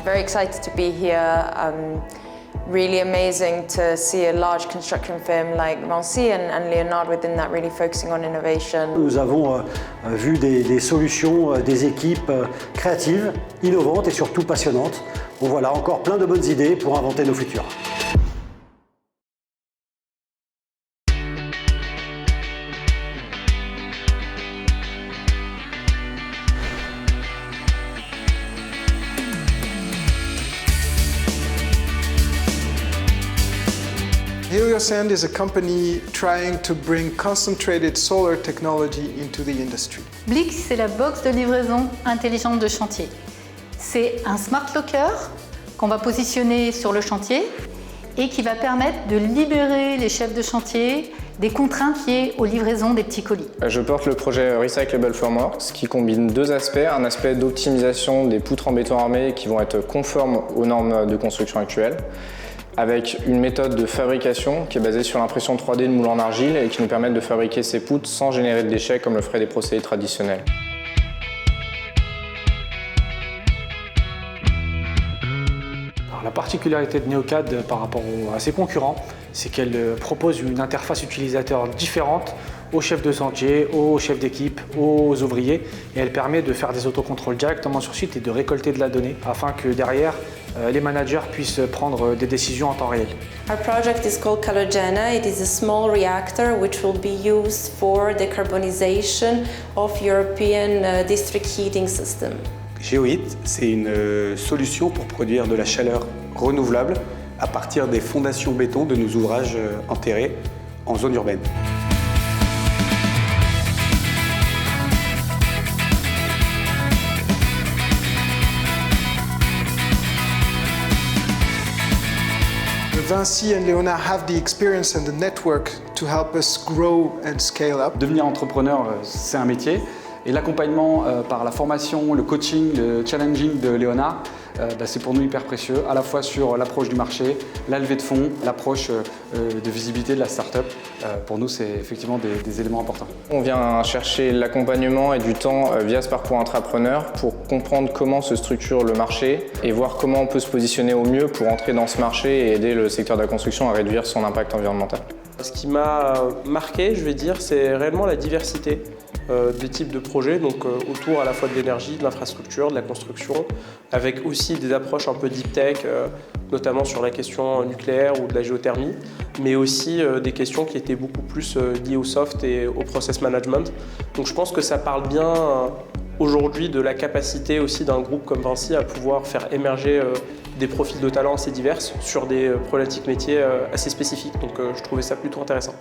Very excited to be here. Really amazing to see a large construction firm like Vinci and Léonard within that, really focusing on innovation. Nous avons vu des solutions, des équipes créatives, innovantes et surtout passionnantes. Donc voilà, encore plein de bonnes idées pour inventer nos futurs. Heliosand is a company trying to bring concentrated solar technology into the industry. Blix, c'est la box de livraison intelligente de chantier. C'est un smart locker qu'on va positionner sur le chantier et qui va permettre de libérer les chefs de chantier des contraintes liées aux livraisons des petits colis. Je porte le projet Recyclable Formworks qui combine deux aspects. Un aspect d'optimisation des poutres en béton armé qui vont être conformes aux normes de construction actuelles, avec une méthode de fabrication qui est basée sur l'impression 3D de moules en argile et qui nous permet de fabriquer ces poutres sans générer de déchets comme le feraient des procédés traditionnels. Alors, la particularité de NeoCAD par rapport à ses concurrents, c'est qu'elle propose une interface utilisateur différente aux chefs de chantier, aux chefs d'équipe, aux ouvriers, et elle permet de faire des autocontrôles directement sur site et de récolter de la donnée afin que derrière les managers puissent prendre des décisions en temps réel. Our project is called Calogena. It is a small reactor which will be used for decarbonization of European district heating system. GeoHeat, c'est une solution pour produire de la chaleur renouvelable à partir des fondations béton de nos ouvrages enterrés en zone urbaine. Vinci and Léonard have the experience and the network to help us grow and scale up. Devenir entrepreneur, c'est un métier. Et l'accompagnement par la formation, le coaching, le challenging de Léonard, c'est pour nous hyper précieux, à la fois sur l'approche du marché, la levée de fonds, l'approche de visibilité de la start-up. Pour nous, c'est effectivement des éléments importants. On vient chercher l'accompagnement et du temps via ce parcours entrepreneur pour comprendre comment se structure le marché et voir comment on peut se positionner au mieux pour entrer dans ce marché et aider le secteur de la construction à réduire son impact environnemental. Ce qui m'a marqué, je vais dire, c'est réellement la diversité des types de projets, donc autour à la fois de l'énergie, de l'infrastructure, de la construction, avec aussi des approches un peu deep tech, notamment sur la question nucléaire ou de la géothermie, mais aussi des questions qui étaient beaucoup plus liées au soft et au process management. Donc je pense que ça parle bien aujourd'hui de la capacité aussi d'un groupe comme Vinci à pouvoir faire émerger des profils de talents assez divers sur des problématiques métiers assez spécifiques. Donc je trouvais ça plutôt intéressant.